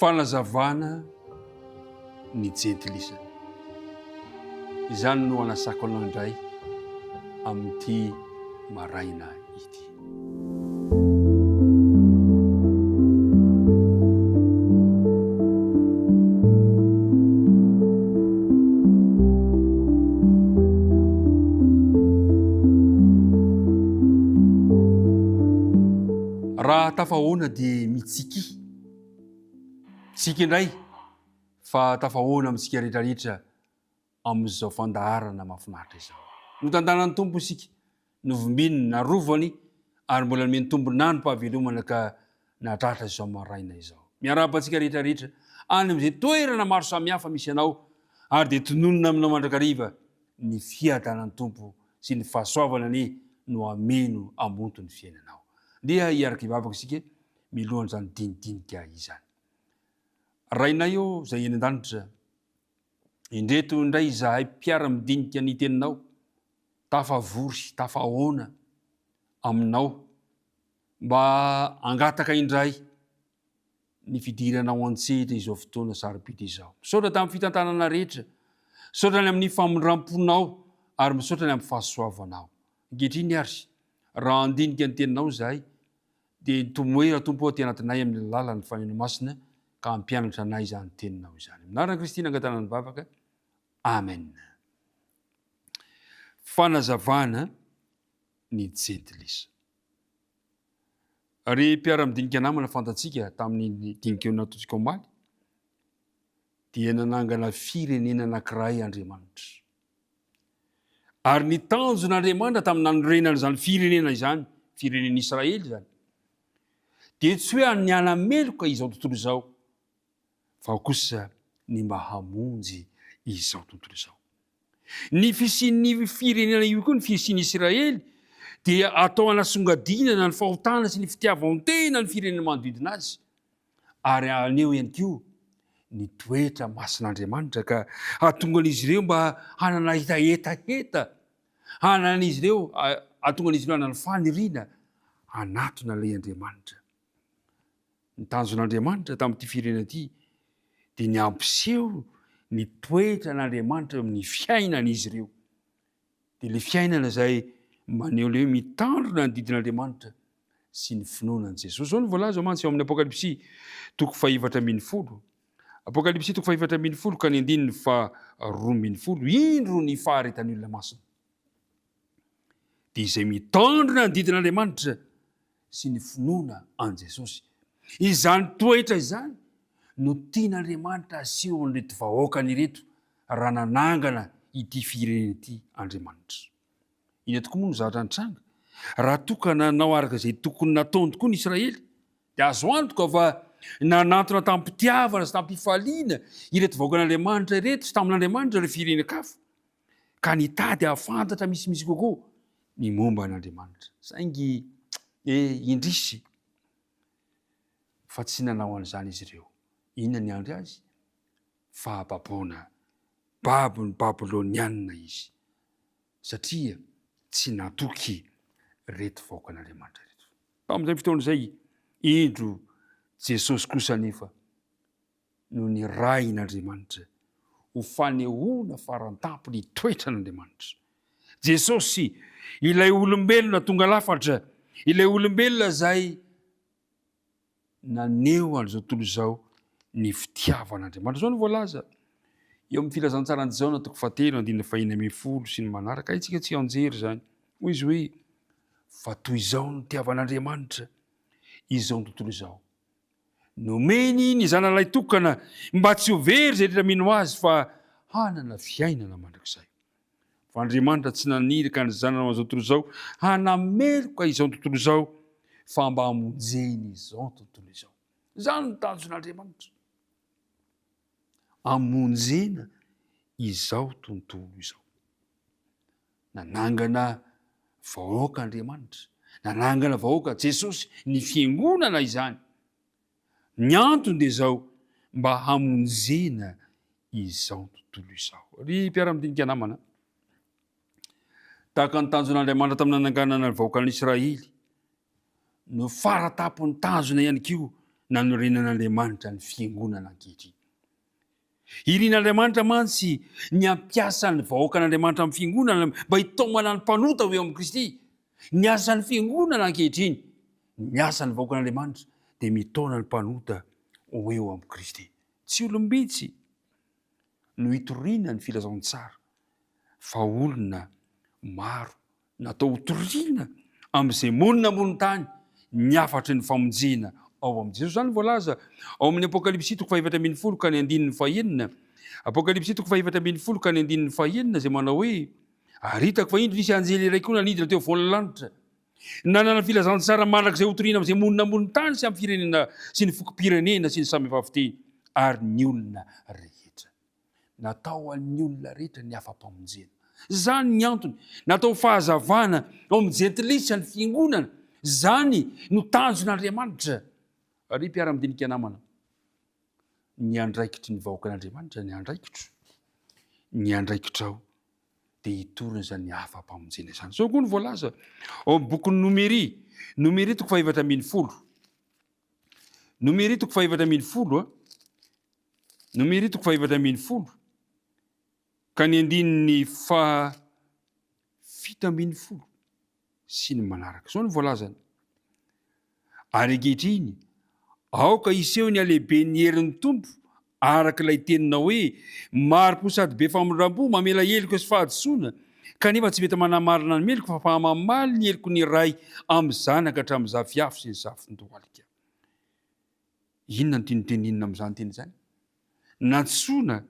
fanazavana ny jentilisa. Izany no anasako anao indray amin'ity maraina ity. Raha tafahoana dia mitsiky. Tsika indray fa tafahoana amintsika rehetrarehetra amin'izao fandaharana mahafinaritra izao. Notantanan'ny tompo isika, novombiny, narovany ary mbola nomeny tombonany mpahavelomana ka nahatratra izao maraina izao. Miarabantsika rehetrarehetra any amin'izay toerana maro samihafa misy anao ary dia tononona aminao mandrakariva ny fiadanan'ny tompo sy ny fahasoavana no ameno amonto ny fiainanao. Dia hiaraka hivavaka isika milohana izany dinidinika izany. Rainay eo izay eny an-danitra, indreto indray izahay mpiara-midinika ny teninao, tafavory, tafahoana aminao mba angataka indray ny fidiranao an-tsehatra izao fotoana sarobidy izao. Misaotra tamin'ny fitantanana rehetra, misaotra ny amin'ny famondram-ponao ary misaotra ny amin'ny fahasoavanao. Ankehitriny ary, raha andinika ny teninao izahay, dia tomoera tompo aty anatinay amin'ny lalan'ny faneno masina ka hampianatra anay izany teninao izany. Aminarana Kristina angatana ny vavaka. Amen. Fanazavana ny jentilisa. Ary mpiara-midinika namana fantatsika tamin'ny dinika eo nataontsika omaly dia nanangana firenena anankiray Andriamanitra. Ary ny tanjon'Andriamanitra tamin'ny nanorenana izany firenena izany, firenen'Isiraely izany, dia tsy hoe ny hanameloka izao tontolo izao, fa kosa ny mahamonjy izao tontolo izao. Ny fisian'ny firenena io koa, ny fisian'ny Isiraely, dia atao hanasongadinana ny fahotana sy ny fitiavan-tena ny firenena manodidina azy. Ary aneo ihany koa ny toetra masin'Andriamanitra ka hahatongan'izy ireo mba hanana hetaheta, hanan'izy ireo, hahatongan'izy ireo hanana faniriana, hanatona ilay Andriamanitra. Ny tanjon'Andriamanitra tamin'ity firenena ity dia ny ampiseho ny toetra n'Andriamanitra amin'ny fiainan'izy ireo. Dia ilay fiainana izay maneho ilay hoe mitandrina ny didin'Andriamanitra sy ny finoanan'i Jesosy. Izao no voalaza mantsy ao amin'ny Apokalipsy 4:20. Apokalipsy 4:20 ka ny andininy 12. Indro ny faharetan'ny olona masina. Dia izay mitandrina ny didin'Andriamanitra sy ny finoana an' Jesosy. Izany toetra izany no tian'Andriamanitra aseho an'ireto vahoakany ireto raha nanangana ity firenena ity Andriamanitra. Ina tokoa moa no zavatra nitranga. Raha toka nanao araka izay tokony nataony tokoa ny Israely, dia azo antoka fa nanantona tamin'ny mpitiavana sy tamin'ny mpifaliana ireto vahoakan'Andriamanitra ireto sy tamin'Andriamanitra ireo firenen-kafa, ka nitady ahafantatra misimisy kokoa ny momba an'Andriamanitra. Saingy indrisy fa tsy nanao an'izany izy ireo. Inona ny andry azy? Fahababoana, babony babiloniana izy. Satria tsy natoky reto vahoakan'Andriamanitra reto. Tamin'izay fotoana izay, indro Jesosy kosa nefa no ny rain'Andriamanitra ho fanehoana farantampony toetran'Andriamanitra. Jesosy, ilay olombelona tonga lafatra, ilay olombelona izay naneho an'izao tontolo izao ny fitiavan'Andriamanitra. Izao no voalaza eo amin'ny filazantsarany izao na 7:4 sy ny manaraka. Itsika tsy anjery izany. Hoy izy hoe, fa toy izao no tiavan'Andriamanitra izao ny tontolo izao. Nomeny ny zanalay tokana mba tsy ho very izay rehetra mino azy fa hanana fiainana mandrakizay. Fa Andriamanitra tsy naniraka ny zanany amin'izao tontolo izao hanameloka izao tontolo izao, fa mba hamonjeny izao tontolo izao. Izany no tanjon'Andriamanitra. Hamonjena izao tontolo izao. Nanangana vahoaka Andriamanitra, nanangana vahoaka Jesosy ny fiangonana izany. Ny antony dia izao, mba hamonjena izao tontolo izao. Ry mpiara-midinika namana, tahaka ny tanjon'Andriamanitra tamin'ny nananganana ny vahoakan'Israely, no faratapony tanjona ihany koa nanorenan'Andriamanitra ny fiangonana ankehitriny. Irian'Andriamanitra mantsy ny ampiasan'ny vahoakan'Andriamanitra amin'ny fiangonana mba hitaomana ny mpanota ho eo amin'ny Kristy. Ny asan'ny fiangonana ankehitriny, ny asan'ny vahoakan'Andriamanitra dia mitaona ny mpanota ho eo amin'ny Kristy. Tsy olombitsy no hitoriana ny filazantsara, fa olona maro natao hitoriana amin'izay monina ambony tany ny afatry ny famonjena ao amin'ny Jesosy. Zany voalaza ao amin'ny Apokalipsy 4:10 ka ny 9:1. Apokalipsy 4:10 ka ny 9:1 izay manao hoe: ary hitako fa indro nisy anjely iray koa nanidina teo afovoan'ny lanitra, nanana filazantsara mandrakizay hotoriana amin'izay monina ambony tany sy amin'ny firenena sy ny fokom-pirenena sy ny samy efa fiteny, ary ny olona rehetra. Natao an'ny olona rehetra ny afa-pamonjena. Zany ny antony natao fahazavana ao amin'ny jentilisa ny fiangonana. Zany no tanjon'Andriamanitra. Ary mpiara-midinika namana, ny andraikitry ny vahoakan'Andriamanitra ny andraikitro, ny andraikitrao dia hitorina zany afa-pamonjena izany. Zao koa ny voalaza ao amin'ny bokin'ny Nomery 4:10. Nomery 4:10 Nomery 4:10 ka ny 7:10 sy ny manaraka. Zao ny voalazany: ary ankehitriny aoka iseho ny alehibe ny herin'ny tompo arak'ilay tenina hoe: maro-po sady be famondram-po mamela heloka sy fahadisoana, kanefa tsy mety manamarina ny meloka fa mamaly ny heloko ny ray amin'ny zanaka hatramin'ny zafiafo sy ny zafin-dohalika. Inona ny tinitenina amin'izany teny izany? Natsoina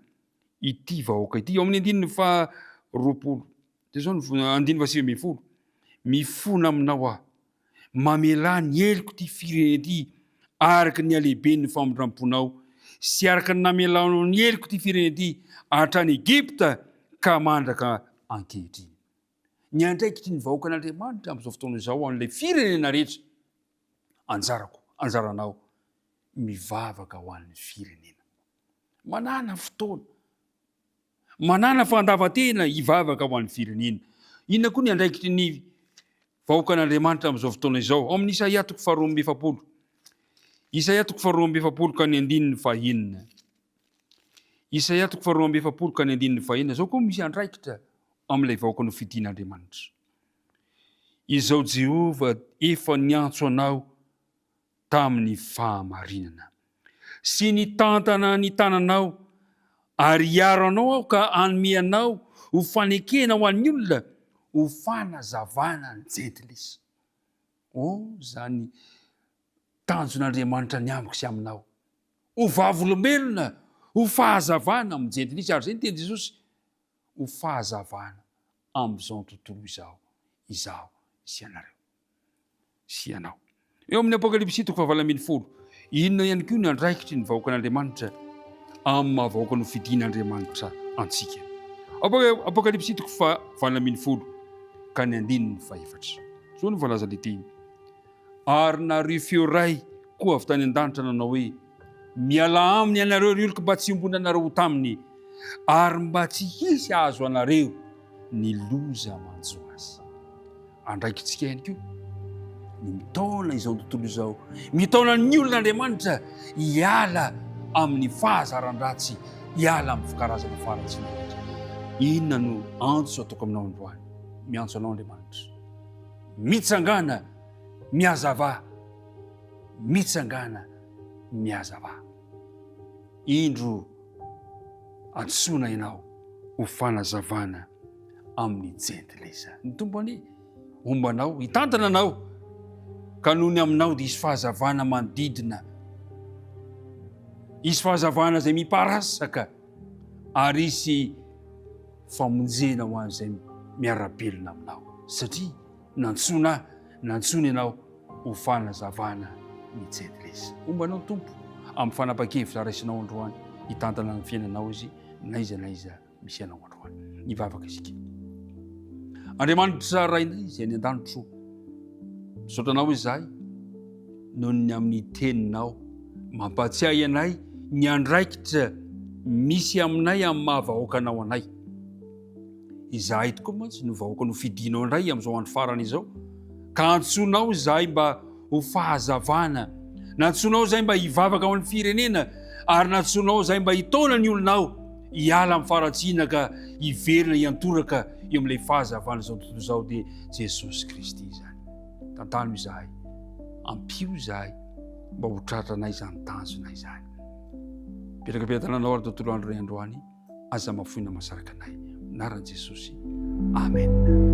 ity vahoaka ity ao amin'ny 9:20. Dia zao ny 9:20: mifona aminao aho, mamela ny heloko ty firenen ty araka ny alehibe ny famondram-ponao, sy araka ny namelanao ny heloko ty firenen ty hatrany Egypta ka mandraka ankehitriny. Ny andraikitry ny vahoakan'Andriamanitra amin'izao fotoana izao an'ilay firenena rehetra, anjaranao mivavaka ho an'ny firenena. Manana fotoana, manana fandavan-tena hivavaka ho an'ny firenena. Inona koa ny andraikitry ny vahoakan'Andriamanitra amin'izao fotoana izao? Ao amin'ny Isaia 2:20. Isaia 2:20 ka ny 9:1. Isaia 2:20 ka ny 9:1. Zao koa misy andraikitra amin'ilay vahoaka no fidian'Andriamanitra. Izao Jehova efa niantso anao tamin'ny fahamarinana sy ny tantana ny tananao, ary hiaro anao aho ka hanome anao ho fanekena ho an'ny olona, ho fanazavana ny jentilisa. Zany tanjon'Andriamanitra ny amiko sy aminao, ho vavolombelona, ho fahazavana amin'ny jentilisa. Ary zay ny teny Jesosy, ho fahazavana amin'izao tontolo izao sy anareo sy anao. Eo amin'ny Apokalipsy 4:20, inona ihany koa ny andraikitry ny vahoakan'Andriamanitra amin'ny mahavahoaka no fidian'Andriamanitra antsika. Apokalipsy 4:20 ka ny 1:4. Zao ny voalaza le teny: ary nario feo ray koa avy tany an-danitra nanao hoe: miala aminy ianareo ry oloka mba tsy ombona anareo ho taminy, ary mba tsy hisy azo anareo ny loza manjo azy. Andraikitsika ihany koa ny mitaona izao tontolo izao, mitaona ny olon'Andriamanitra hiala amin'ny fahazaran-dratsy, hiala amin'ny fikarazana faratsy. Inona no antso ataoko aminao androany? Miantso anao Andriamanitra, mitsangana miazava, mitsangana miazava. Indro antsoina ianao ho fanazavana amin'ny jentilisa. Ny tompony ombanao, hitantana anao, ka noho ny aminao dia hisy fahazavana manodidina, hisy fahazavana izay miparasaka, ary hisy famonjena ho an'izay miarabelona aminao, satria nantsona ianao ho fanazavana ny jentilisa. Ombanao tompo amin'ny fanapa-kevitra raisinao androany, hitantana ny fiainanao izy naiza misy anao androany. Hivavaka isika. Andriamanitra rainay izay ny an-danitro, misaotranao izahay noho ny amin'ny teninao, mampatsiahy anay ny andraikitra misy aminay amin'ny mahavahoakanao anay. Izahay tokoa mantsy no vahoaka no fidianao indray amin'izao andro farany izao, ka antsonao izahay mba ho fahazavana Nantsonao zay mba hivavaka ao amin'ny firenena, ary nantsonao zay mba hitona ny olonao hiala amin'ny faratsiana ka hiverina hiantoraka eo amin'ilay fahazavana zao tontolo zao dia Jesosy Kristy zany. Tantano izahay, ampio izahay mba ho tratranay izany tanjona izany. Petraka-piatananao ary tontolo andro ray androany, aza mafoina masaraka anay. Anaran'i Jesosy. Amen.